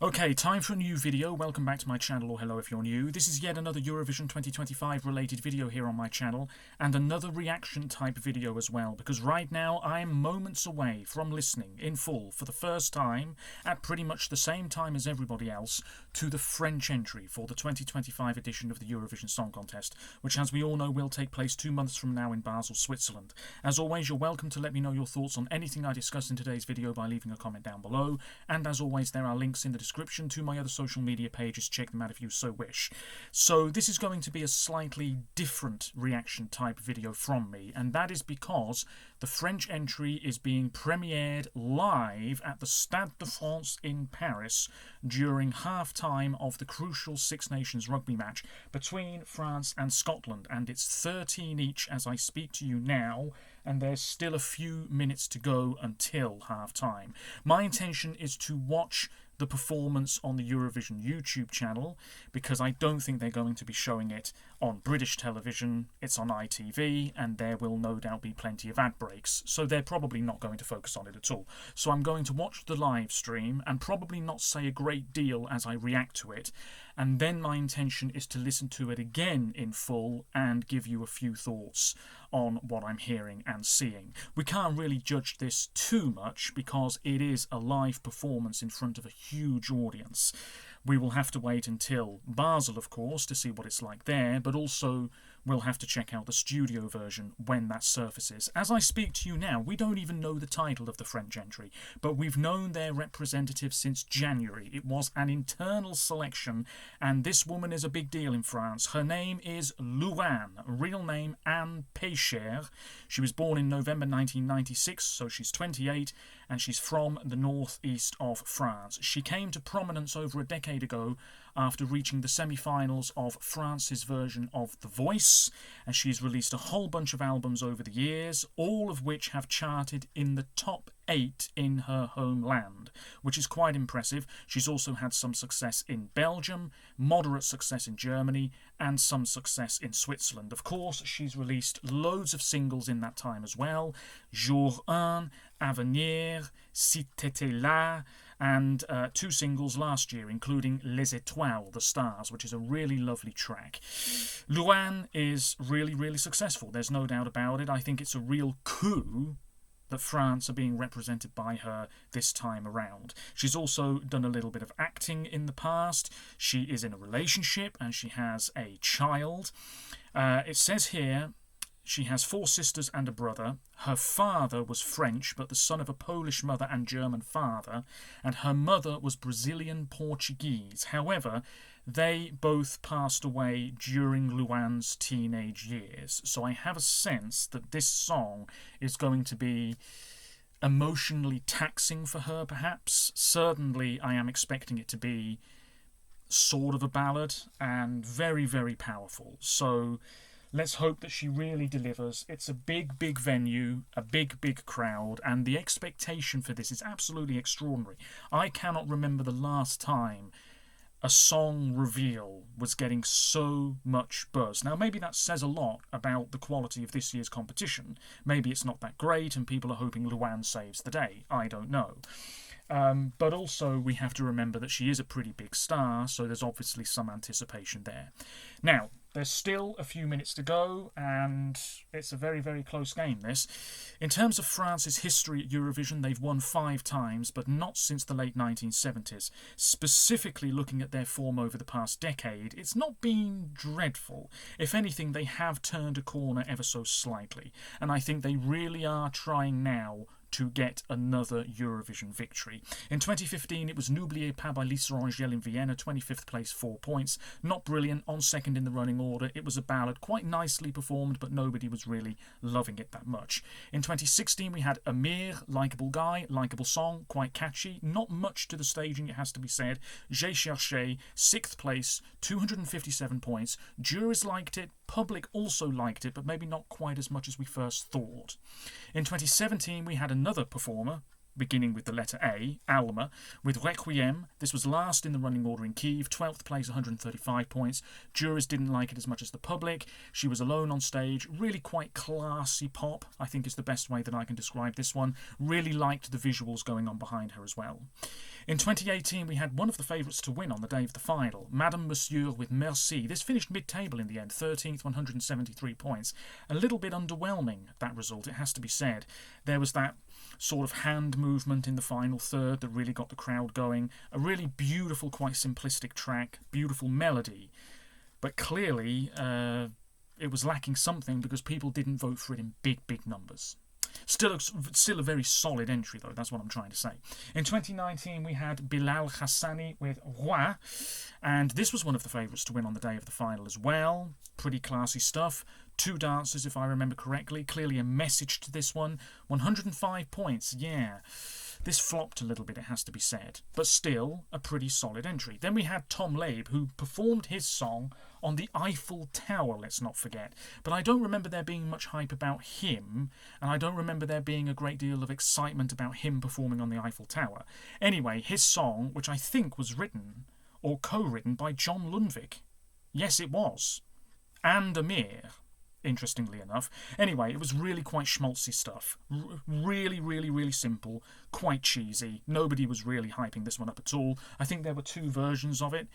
Okay, time for a new video. Welcome back to my channel, or hello if you're new. This is yet another Eurovision 2025 related video here on my channel, and another reaction type video as well, because right now I am moments away from listening in full for the first time, at pretty much the same time as everybody else, to the French entry for the 2025 edition of the Eurovision Song Contest, which, as we all know, will take place 2 months from now in Basel, Switzerland. As always, you're welcome to let me know your thoughts on anything I discuss in today's video by leaving a comment down below, and as always, there are links in the description to my other social media pages. Check them out if you so wish. So this is going to be a slightly different reaction type video from me, and that is because the French entry is being premiered live at the Stade de France in Paris during half-time of the crucial Six Nations rugby match between France and Scotland, and it's 13 each as I speak to you now, and there's still a few minutes to go until half-time. My intention is to watch the performance on the Eurovision YouTube channel, because I don't think they're going to be showing it on British television. It's on ITV, and there will no doubt be plenty of ad breaks, so they're probably not going to focus on it at all. So I'm going to watch the live stream and probably not say a great deal as I react to it, and then my intention is to listen to it again in full and give you a few thoughts on what I'm hearing and seeing. We can't really judge this too much because it is a live performance in front of a huge audience. We will have to wait until Basel, of course, to see what it's like there, but also we'll have to check out the studio version when that surfaces. As I speak to you now, we don't even know the title of the French entry, but we've known their representative since January. It was an internal selection, and this woman is a big deal in France. Her name is Louane, real name Anne Pécher. She was born in November 1996, so she's 28, and she's from the northeast of France. She came to prominence over a decade ago after reaching the semi-finals of France's version of The Voice, and she's released a whole bunch of albums over the years, all of which have charted in the top 8 in her homeland, which is quite impressive. She's also had some success in Belgium, moderate success in Germany, and some success in Switzerland. Of course, she's released loads of singles in that time as well. Jour 1, Avenir, Si t'étais là, and 2 singles last year, including Les Étoiles, the Stars, which is a really lovely track. Luan is really successful, there's no doubt about it. I think it's a real coup that France are being represented by her this time around. She's also done a little bit of acting in the past. She is in a relationship and she has a child. It says here she has 4 sisters and a brother. Her father was French, but the son of a Polish mother and German father, and her mother was Brazilian Portuguese. However, they both passed away during Luan's teenage years, so I have a sense that this song is going to be emotionally taxing for her, perhaps. Certainly, I am expecting it to be sort of a ballad, and very powerful. So let's hope that she really delivers. It's a big venue, a big crowd, and the expectation for this is absolutely extraordinary. I cannot remember the last time a song reveal was getting so much buzz. Now, maybe that says a lot about the quality of this year's competition. Maybe it's not that great and people are hoping Luan saves the day. I don't know. But also we have to remember that she is a pretty big star, so there's obviously some anticipation there. Now, there's still a few minutes to go, and it's a very close game, this. In terms of France's history at Eurovision, they've won 5 times, but not since the late 1970s. Specifically looking at their form over the past decade, it's not been dreadful. If anything, they have turned a corner ever so slightly, and I think they really are trying now to get another Eurovision victory. In 2015, it was N'oubliez pas by Lisa Angel in Vienna, 25th place, 4 points. Not brilliant, on second in the running order. It was a ballad, quite nicely performed, but nobody was really loving it that much. In 2016, we had Amir, likeable guy, likeable song, quite catchy. Not much to the staging, it has to be said. J'ai cherché, 6th place, 257 points. Juries liked it, public also liked it, but maybe not quite as much as we first thought. In 2017, we had another performer, beginning with the letter A, Alma, with Requiem. This was last in the running order in Kyiv, 12th place, 135 points. Juries didn't like it as much as the public. She was alone on stage, really quite classy pop, I think is the best way that I can describe this one. Really liked the visuals going on behind her as well. In 2018, we had one of the favourites to win on the day of the final, Madame Monsieur with Merci. This finished mid-table in the end, 13th, 173 points. A little bit underwhelming, that result, it has to be said. There was that sort of hand movement in the final third that really got the crowd going. A really beautiful, quite simplistic track, beautiful melody. But clearly, it was lacking something because people didn't vote for it in big, big numbers. Still a very solid entry, though, that's what I'm trying to say. In 2019, we had Bilal Hassani with Roi, and this was one of the favourites to win on the day of the final as well. Pretty classy stuff. 2 dancers, if I remember correctly. Clearly a message to this one. 105 points, yeah. This flopped a little bit, it has to be said, but still a pretty solid entry. Then we had Tom Labe, who performed his song on the Eiffel Tower, let's not forget. But I don't remember there being much hype about him, and I don't remember there being a great deal of excitement about him performing on the Eiffel Tower. Anyway, his song, which I think was written or co-written by John Lundvik. Yes, it was. And Amir, interestingly enough. Anyway, it was really quite schmaltzy stuff. Really, really, really simple. Quite cheesy. Nobody was really hyping this one up at all. I think there were 2 versions of it.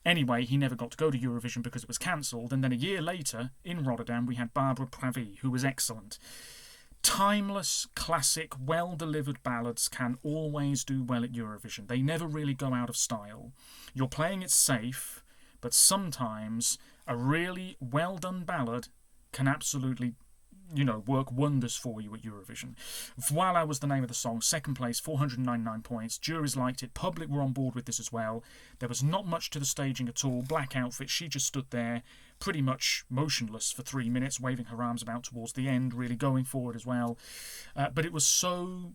Anyway, he never got to go to Eurovision because it was cancelled, and then a year later, in Rotterdam, we had Barbara Pravi, who was excellent. Timeless, classic, well-delivered ballads can always do well at Eurovision. They never really go out of style. You're playing it safe, but sometimes a really well-done ballad can absolutely, work wonders for you at Eurovision. Voila was the name of the song. 2nd place, 499 points. Juries liked it. Public were on board with this as well. There was not much to the staging at all. Black outfit. She just stood there pretty much motionless for 3 minutes, waving her arms about towards the end, really going for it as well. But it was so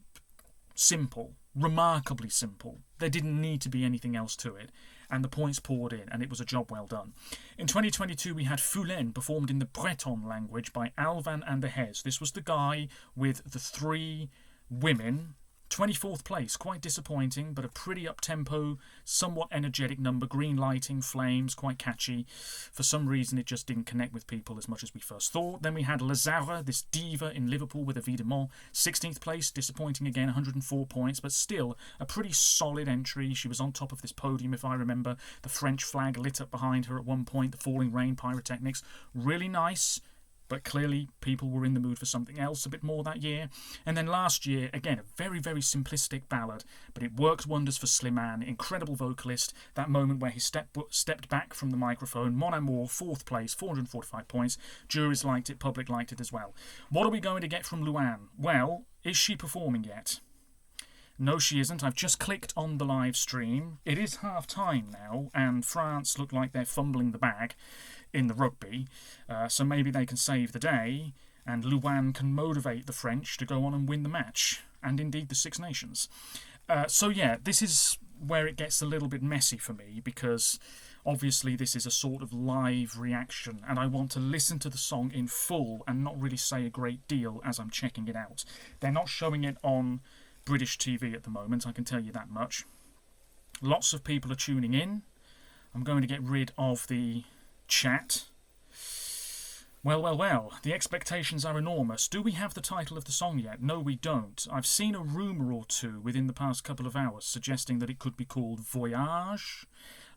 simple, remarkably simple. There didn't need to be anything else to it. And the points poured in, and it was a job well done. In 2022, we had Fulen performed in the Breton language by Alvan and the Hez. This was the guy with the 3 women. 24th place, quite disappointing, but a pretty up-tempo, somewhat energetic number. Green lighting, flames, quite catchy. For some reason, it just didn't connect with people as much as we first thought. Then we had Lazara, this diva in Liverpool with Évidemment. 16th place, disappointing again, 104 points, but still a pretty solid entry. She was on top of this podium, if I remember. The French flag lit up behind her at one point, the falling rain, pyrotechnics. Really nice. But clearly people were in the mood for something else a bit more that year. And then last year, again, a very, very simplistic ballad, but it worked wonders for Slimane, incredible vocalist, that moment where he stepped back from the microphone. Mon Amour, 4th place, 445 points. Juries liked it, public liked it as well. What are we going to get from Luan? Well, is she performing yet? No, she isn't. I've just clicked on the live stream. It is half-time now, and France look like they're fumbling the bag in the rugby, so maybe they can save the day, and Luan can motivate the French to go on and win the match, and indeed the Six Nations. So yeah, this is where it gets a little bit messy for me, because obviously this is a sort of live reaction, and I want to listen to the song in full and not really say a great deal as I'm checking it out. They're not showing it on British TV at the moment, I can tell you that much. Lots of people are tuning in. I'm going to get rid of the chat. Well, the expectations are enormous. Do we have the title of the song yet? No, we don't. I've seen a rumour or 2 within the past couple of hours suggesting that it could be called Voyage,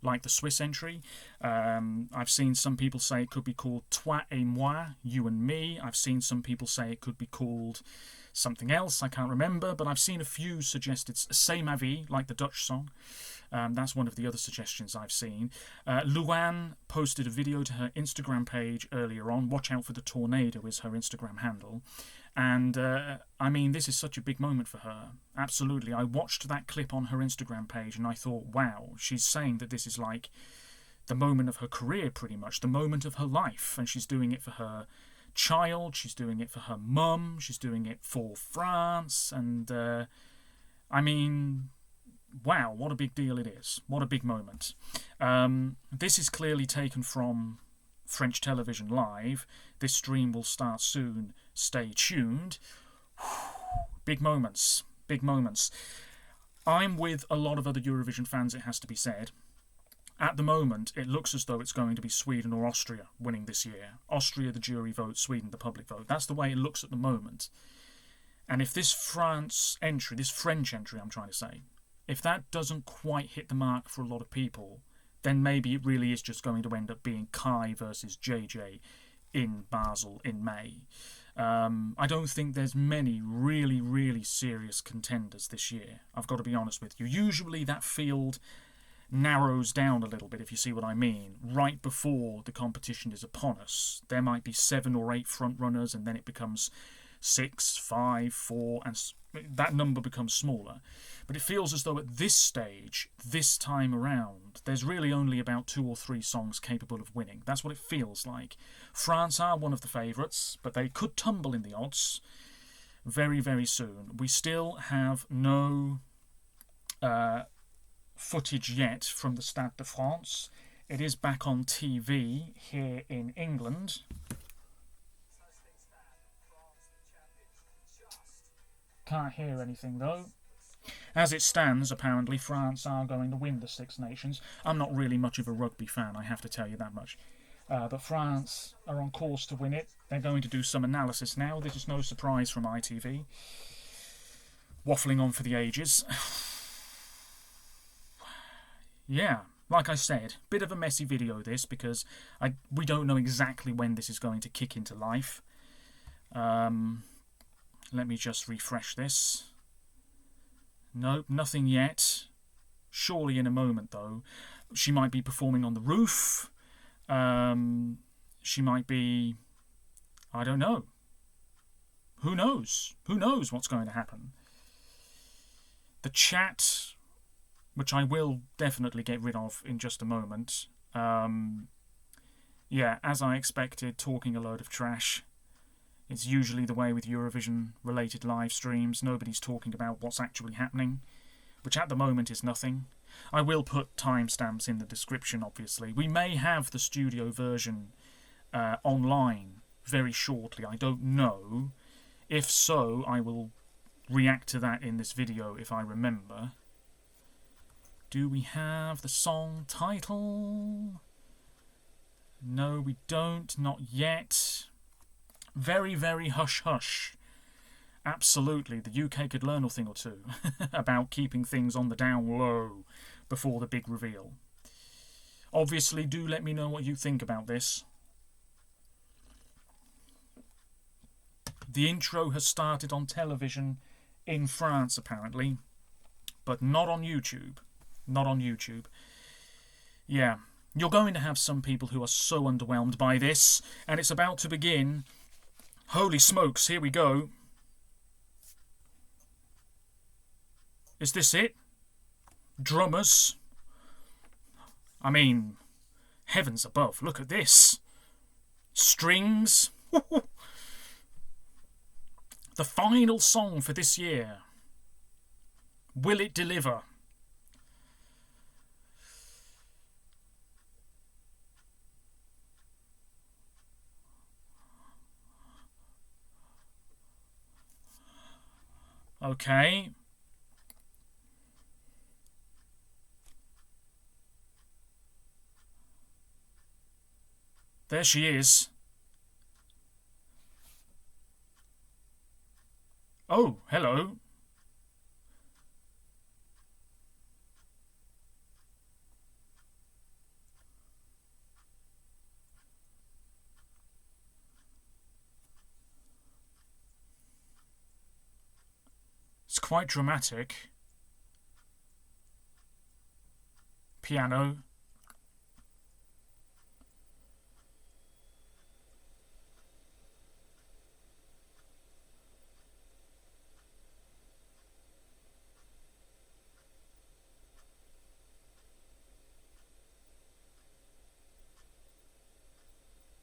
like the Swiss entry. I've seen some people say it could be called Toi et Moi, You and Me. I've seen some people say it could be called something else, I can't remember, but I've seen a few suggested C'est ma vie, like the Dutch song. That's one of the other suggestions I've seen. Luan posted a video to her Instagram page earlier on. Watch out for the tornado is her Instagram handle. And, I mean, this is such a big moment for her. Absolutely. I watched that clip on her Instagram page and I thought, wow, she's saying that this is like the moment of her career, pretty much, the moment of her life. And she's doing it for her child, she's doing it for her mum, she's doing it for France. And, I mean, wow, what a big deal it is. What a big moment. This is clearly taken from French television live. This stream will start soon. Stay tuned. Big moments. Big moments. I'm with a lot of other Eurovision fans, it has to be said. At the moment, it looks as though it's going to be Sweden or Austria winning this year. Austria, the jury vote, Sweden, the public vote. That's the way it looks at the moment. And if this French entry, I'm trying to say, if that doesn't quite hit the mark for a lot of people, then maybe it really is just going to end up being Kai versus JJ in Basel in May. I don't think there's many really, really serious contenders this year. I've got to be honest with you. Usually that field narrows down a little bit, if you see what I mean, right before the competition is upon us. There might be 7 or 8 front runners, and then it becomes 6, 5, 4, and that number becomes smaller. But it feels as though at this stage, this time around, there's really only about 2 or 3 songs capable of winning. That's what it feels like. France are one of the favourites, but they could tumble in the odds very, very soon. We still have no footage yet from the Stade de France. It is back on TV here in England. Can't hear anything though. As it stands, apparently France are going to win the Six Nations. I'm not really much of a rugby fan, I have to tell you that much. But France are on course to win it. They're going to do some analysis now. This is no surprise from ITV. Waffling on for the ages. Yeah, like I said, bit of a messy video this, because we don't know exactly when this is going to kick into life. Let me just refresh this. Nope, nothing yet. Surely in a moment, though. She might be performing on the roof. She might be... I don't know. Who knows? Who knows what's going to happen? The chat, which I will definitely get rid of in just a moment. Yeah, as I expected, talking a load of trash. It's usually the way with Eurovision-related live streams. Nobody's talking about what's actually happening, which at the moment is nothing. I will put timestamps in the description, obviously. We may have the studio version online very shortly. I don't know. If so, I will react to that in this video if I remember. Do we have the song title? No, we don't. Not yet. Very, very hush-hush. Absolutely, the UK could learn a thing or two about keeping things on the down low before the big reveal. Obviously, do let me know what you think about this. The intro has started on television in France, apparently, but not on YouTube. Not on YouTube. Yeah, you're going to have some people who are so underwhelmed by this, and it's about to begin. Holy smokes, here we go. Is this it? Drummers? I mean, heavens above, look at this. Strings? The final song for this year. Will it deliver? Okay. There she is. Oh, hello. It's quite dramatic. Piano.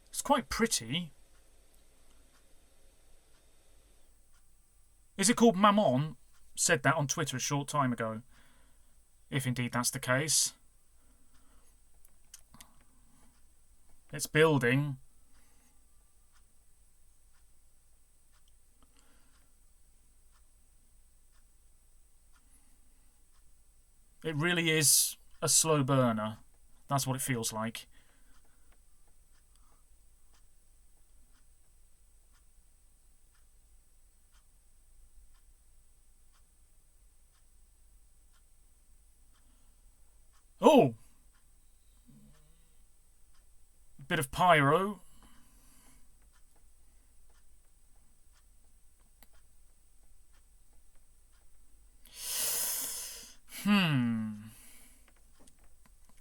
It's quite pretty. Is it called Maman? Said that on Twitter a short time ago. If indeed that's the case. It's building. It really is a slow burner. That's what it feels like. Oh! Bit of pyro.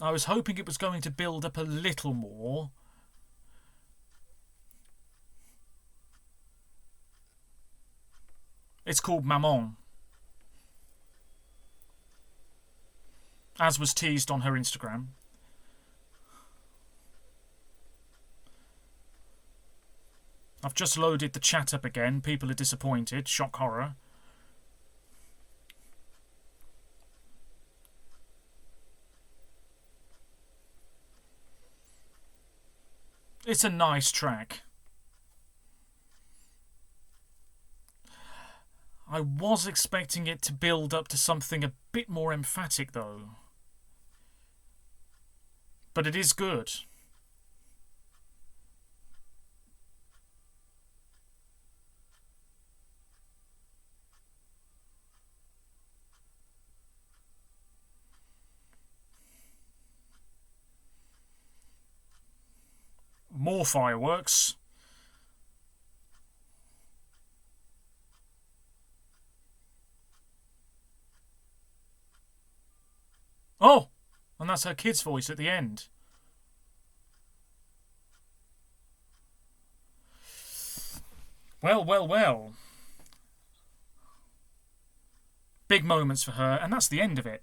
I was hoping it was going to build up a little more. It's called Maman, as was teased on her Instagram. I've just loaded the chat up again. People are disappointed. Shock horror. It's a nice track. I was expecting it to build up to something a bit more emphatic though. But it is good. More fireworks. Oh! And that's her kid's voice at the end. Well, well, well. Big moments for her, and that's the end of it.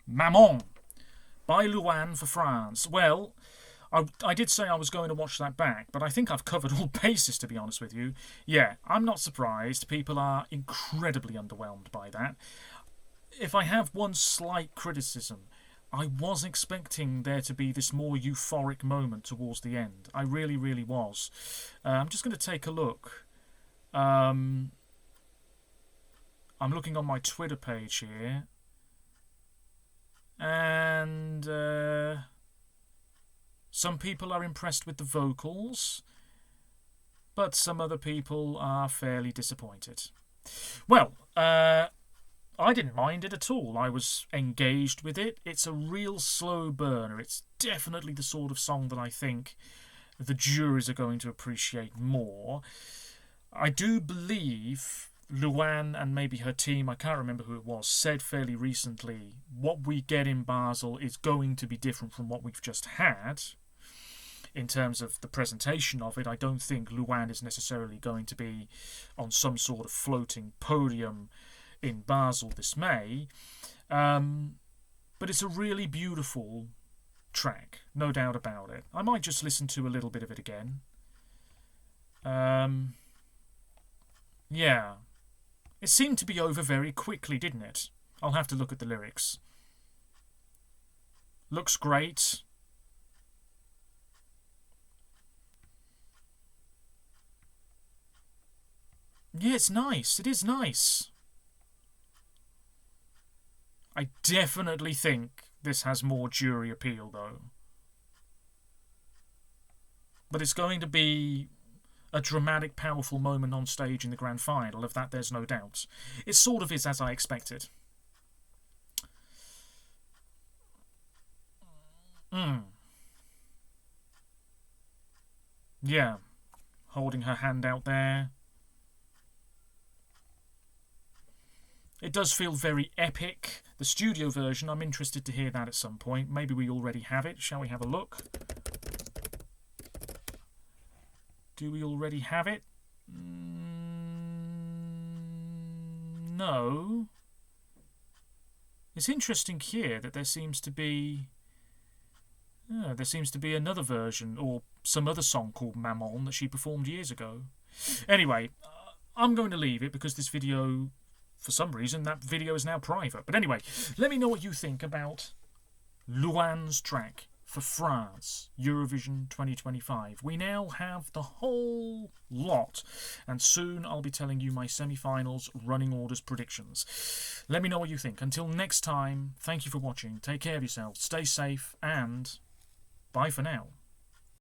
Maman by Luan for France. Well, I did say I was going to watch that back, but I think I've covered all bases, to be honest with you. Yeah, I'm not surprised. People are incredibly underwhelmed by that. If I have one slight criticism, I was expecting there to be this more euphoric moment towards the end. I really, really was. I'm just going to take a look. I'm looking on my Twitter page here. And some people are impressed with the vocals, but some other people are fairly disappointed. Well, I didn't mind it at all. I was engaged with it. It's a real slow burner. It's definitely the sort of song that I think the juries are going to appreciate more. I do believe Luan and maybe her team, I can't remember who it was, said fairly recently what we get in Basel is going to be different from what we've just had. In terms of the presentation of it, I don't think Luan is necessarily going to be on some sort of floating podium in Basel this May. But it's a really beautiful track, no doubt about it. I might just listen to a little bit of it again. Yeah. It seemed to be over very quickly, didn't it? I'll have to look at the lyrics. Looks great. Yeah, it's nice. It is nice. I definitely think this has more jury appeal, though. But it's going to be a dramatic, powerful moment on stage in the grand final. Of that, there's no doubt. It sort of is as I expected. Yeah. Holding her hand out there. It does feel very epic. The studio version, I'm interested to hear that at some point. Maybe we already have it. Shall we have a look? Do we already have it? No. It's interesting here that there seems to be another version or some other song called Maman that she performed years ago. Anyway, I'm going to leave it because this video, for some reason, that video is now private. But anyway, let me know what you think about Luan's track, for France, Eurovision 2025. We now have the whole lot, and soon I'll be telling you my semi-finals running orders predictions. Let me know what you think. Until next time, thank you for watching, take care of yourselves, stay safe, and bye for now.